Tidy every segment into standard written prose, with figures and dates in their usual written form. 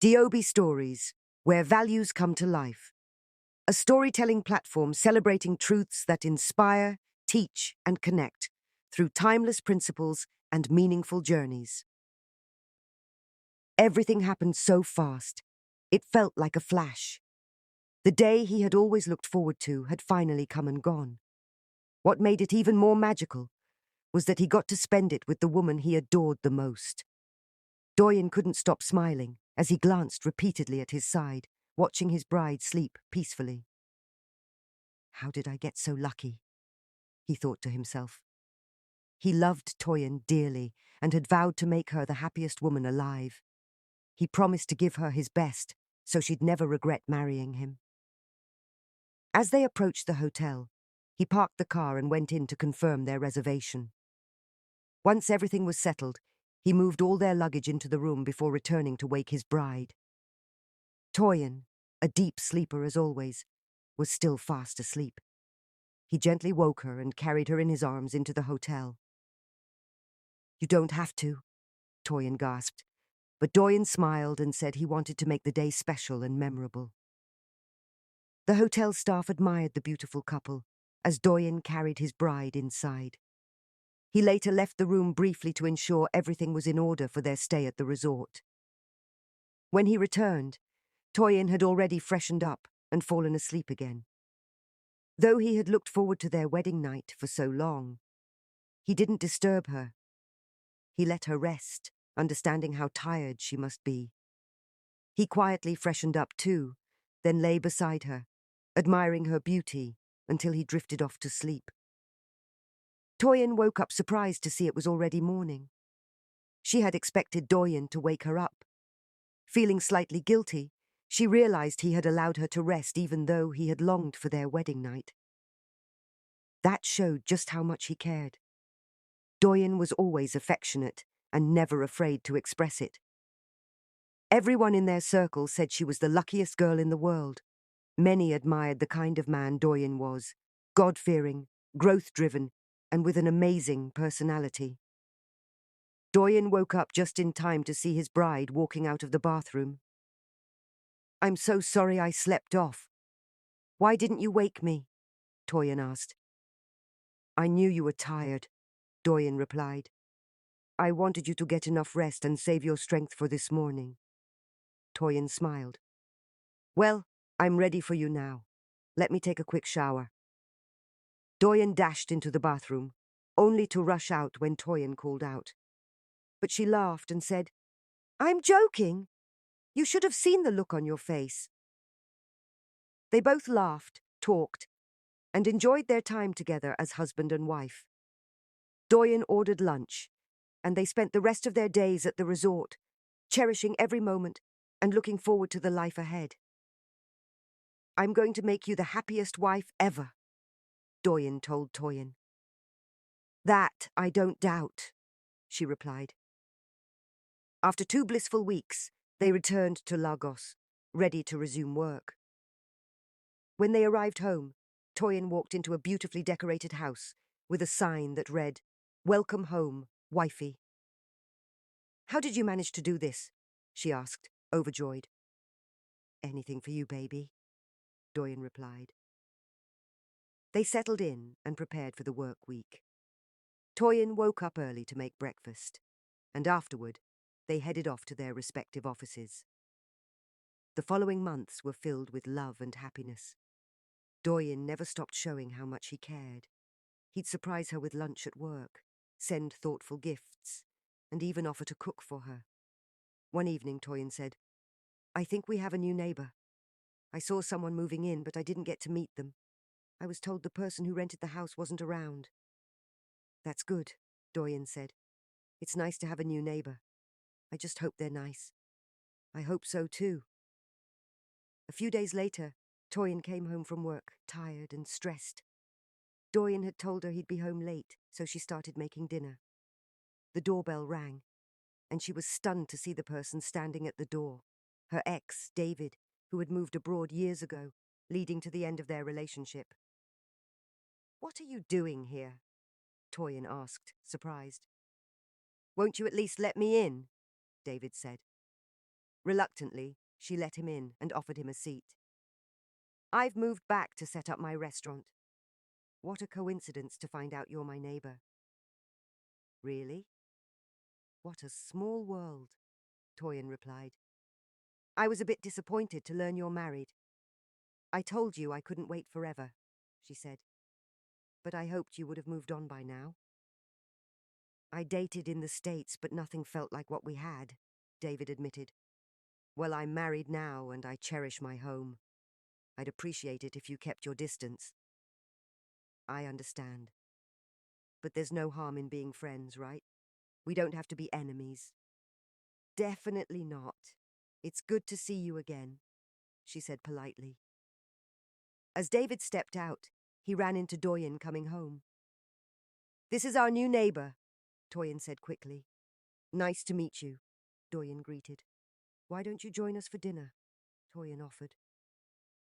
Diobi Stories, where values come to life. A storytelling platform celebrating truths that inspire, teach, and connect through timeless principles and meaningful journeys. Everything happened so fast. It felt like a flash. The day he had always looked forward to had finally come and gone. What made it even more magical was that he got to spend it with the woman he adored the most. Doyen couldn't stop smiling as he glanced repeatedly at his side, watching his bride sleep peacefully. How did I get so lucky? He thought to himself. He loved Toyin dearly and had vowed to make her the happiest woman alive. He promised to give her his best so she'd never regret marrying him. As they approached the hotel, he parked the car and went in to confirm their reservation. Once everything was settled, he moved all their luggage into the room before returning to wake his bride. Toyin, a deep sleeper as always, was still fast asleep. He gently woke her and carried her in his arms into the hotel. "You don't have to," Toyin gasped, but Doyen smiled and said he wanted to make the day special and memorable. The hotel staff admired the beautiful couple as Doyen carried his bride inside. He later left the room briefly to ensure everything was in order for their stay at the resort. When he returned, Toyin had already freshened up and fallen asleep again. Though he had looked forward to their wedding night for so long, he didn't disturb her. He let her rest, understanding how tired she must be. He quietly freshened up too, then lay beside her, admiring her beauty until he drifted off to sleep. Toyin woke up surprised to see it was already morning. She had expected Doyen to wake her up. Feeling slightly guilty, she realized he had allowed her to rest even though he had longed for their wedding night. That showed just how much he cared. Doyen was always affectionate and never afraid to express it. Everyone in their circle said she was the luckiest girl in the world. Many admired the kind of man Doyen was, God-fearing, growth-driven, and with an amazing personality. Doyen woke up just in time to see his bride walking out of the bathroom. "I'm so sorry I slept off. Why didn't you wake me?" Toyin asked. "I knew you were tired," Doyen replied. "I wanted you to get enough rest and save your strength for this morning." Toyin smiled. "Well, I'm ready for you now. Let me take a quick shower." Doyen dashed into the bathroom, only to rush out when Toyin called out. But she laughed and said, "I'm joking. You should have seen the look on your face." They both laughed, talked, and enjoyed their time together as husband and wife. Doyen ordered lunch, and they spent the rest of their days at the resort, cherishing every moment and looking forward to the life ahead. "I'm going to make you the happiest wife ever," Doyen told Toyin. "That I don't doubt," she replied. After 2 blissful weeks, they returned to Lagos, ready to resume work. When they arrived home, Toyin walked into a beautifully decorated house with a sign that read, "Welcome home, wifey." "How did you manage to do this?" she asked, overjoyed. "Anything for you, baby," Doyen replied. They settled in and prepared for the work week. Toyin woke up early to make breakfast, and afterward, they headed off to their respective offices. The following months were filled with love and happiness. Doyen never stopped showing how much he cared. He'd surprise her with lunch at work, send thoughtful gifts, and even offer to cook for her. One evening, Toyin said, "I think we have a new neighbor. I saw someone moving in, but I didn't get to meet them. I was told the person who rented the house wasn't around." "That's good," Doyen said. "It's nice to have a new neighbor. I just hope they're nice." "I hope so too." A few days later, Toyin came home from work, tired and stressed. Doyen had told her he'd be home late, so she started making dinner. The doorbell rang, and she was stunned to see the person standing at the door, her ex, David, who had moved abroad years ago, leading to the end of their relationship. "What are you doing here?" Toyin asked, surprised. "Won't you at least let me in?" David said. Reluctantly, she let him in and offered him a seat. I've moved back to set up my restaurant. What a coincidence to find out you're my neighbor. Really? What a small world, Toyin replied. I was a bit disappointed to learn you're married. I told you I couldn't wait forever, she said. But I hoped you would have moved on by now. I dated in the States, but nothing felt like what we had, David admitted. Well, I'm married now, and I cherish my home. I'd appreciate it if you kept your distance. I understand. But there's no harm in being friends, right? We don't have to be enemies. Definitely not. It's good to see you again, she said politely. As David stepped out, he ran into Doyen coming home. This is our new neighbor, Toyin said quickly. Nice to meet you, Doyen greeted. Why don't you join us for dinner? Toyin offered.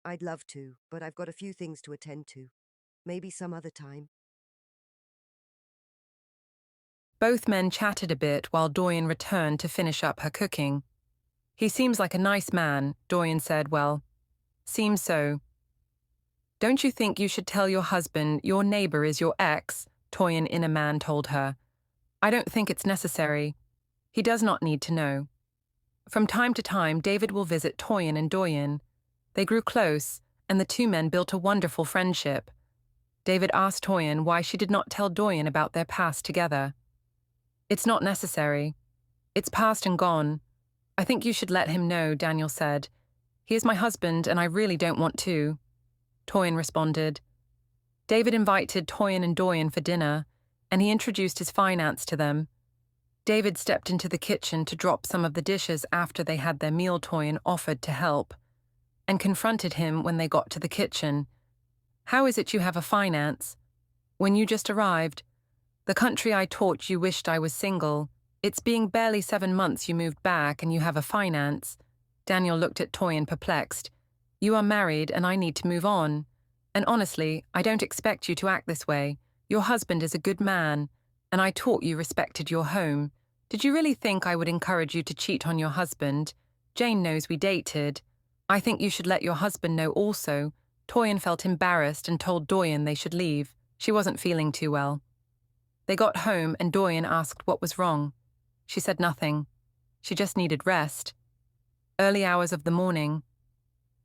I'd love to, but I've got a few things to attend to. Maybe some other time. Both men chatted a bit while Doyen returned to finish up her cooking. He seems like a nice man, Doyen said. Well, seems so. Don't you think you should tell your husband your neighbor is your ex? Toyin inner man told her. I don't think it's necessary. He does not need to know. From time to time, David will visit Toyin and Doyen. They grew close, and the two men built a wonderful friendship. David asked Toyin why she did not tell Doyen about their past together. It's not necessary. It's past and gone. I think you should let him know, Daniel said. He is my husband, and I really don't want to. Toyin responded. David invited Toyin and Doyen for dinner, and he introduced his finance to them. David stepped into the kitchen to drop some of the dishes after they had their meal. Toyin offered to help, and confronted him when they got to the kitchen. How is it you have a finance? When you just arrived? The country I taught you wished I was single. It's being barely 7 months you moved back and you have a finance. Daniel looked at Toyin perplexed. You are married and I need to move on. And honestly, I don't expect you to act this way. Your husband is a good man, and I taught you respected your home. Did you really think I would encourage you to cheat on your husband? Jane knows we dated. I think you should let your husband know also. Toyin felt embarrassed and told Doyen they should leave. She wasn't feeling too well. They got home and Doyen asked what was wrong. She said nothing. She just needed rest. Early hours of the morning,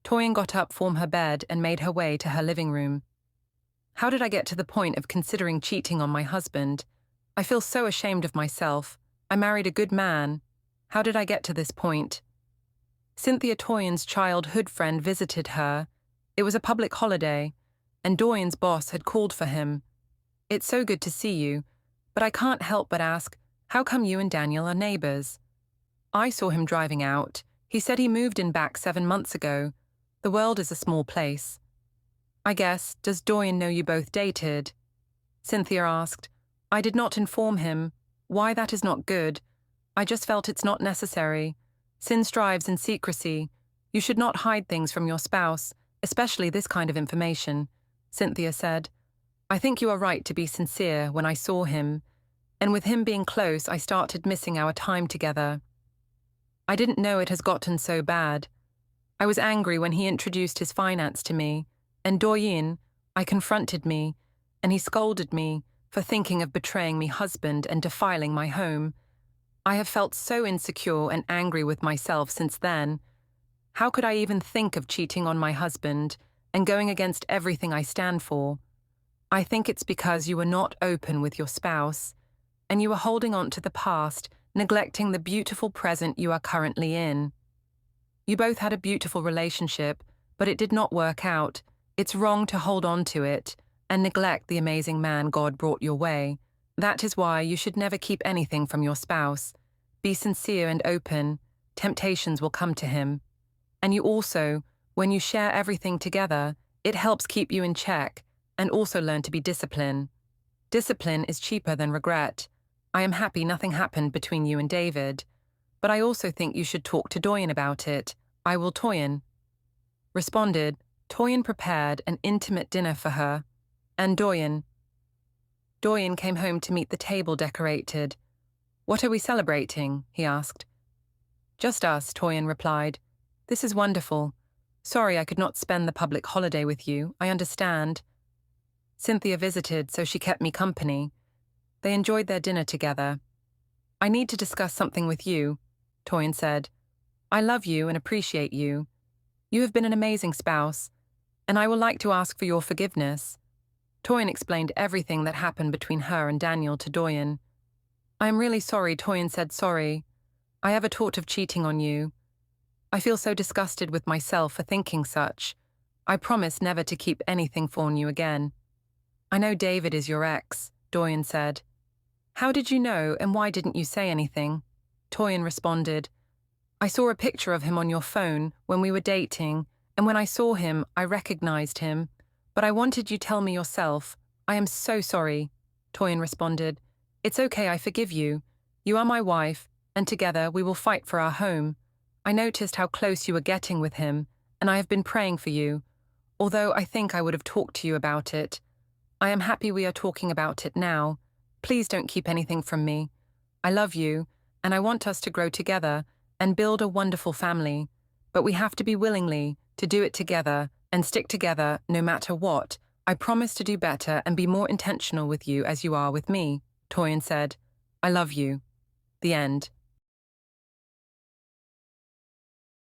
Toyin got up from her bed and made her way to her living room. How did I get to the point of considering cheating on my husband? I feel so ashamed of myself. I married a good man. How did I get to this point? Cynthia Toyin's childhood friend visited her. It was a public holiday, and Doyen's boss had called for him. It's so good to see you, but I can't help but ask, how come you and Daniel are neighbors? I saw him driving out. He said he moved in back 7 months ago. The world is a small place. I guess, does Doyen know you both dated? Cynthia asked. I did not inform him. Why, that is not good. I just felt it's not necessary. Sin strives in secrecy. You should not hide things from your spouse, especially this kind of information, Cynthia said. I think you are right to be sincere when I saw him, and with him being close, I started missing our time together. I didn't know it has gotten so bad. I was angry when he introduced his finance to me, and Doyen, confronted me, and he scolded me for thinking of betraying me husband and defiling my home. I have felt so insecure and angry with myself since then. How could I even think of cheating on my husband and going against everything I stand for? I think it's because you were not open with your spouse, and you are holding on to the past, neglecting the beautiful present you are currently in. You both had a beautiful relationship, but it did not work out. It's wrong to hold on to it and neglect the amazing man God brought your way. That is why you should never keep anything from your spouse. Be sincere and open. Temptations will come to him. And you also, when you share everything together, it helps keep you in check and also learn to be disciplined. Discipline is cheaper than regret. I am happy nothing happened between you and David, but I also think you should talk to Doyen about it. I will. Toyen responded. Toyen prepared an intimate dinner for her, and Doyen came home to meet the table decorated. What are we celebrating? He asked. Just us, Toyin replied. This is wonderful. Sorry I could not spend the public holiday with you, I understand. Cynthia visited, so she kept me company. They enjoyed their dinner together. I need to discuss something with you, Toyin said. I love you and appreciate you. You have been an amazing spouse, and I would like to ask for your forgiveness. Toyin explained everything that happened between her and Daniel to Doyen. I am really sorry, Toyin said. Sorry. I ever thought of cheating on you. I feel so disgusted with myself for thinking such. I promise never to keep anything from you again. I know David is your ex, Doyen said. How did you know, and why didn't you say anything? Toyin responded. I saw a picture of him on your phone when we were dating, and when I saw him, I recognized him. But I wanted you to tell me yourself. I am so sorry, Toyin responded. It's okay, I forgive you. You are my wife, and together we will fight for our home. I noticed how close you were getting with him, and I have been praying for you, although I think I would have talked to you about it. I am happy we are talking about it now. Please don't keep anything from me. I love you, and I want us to grow together and build a wonderful family. But we have to be willingly to do it together and stick together no matter what. I promise to do better and be more intentional with you as you are with me, Toyin said. I love you. The end.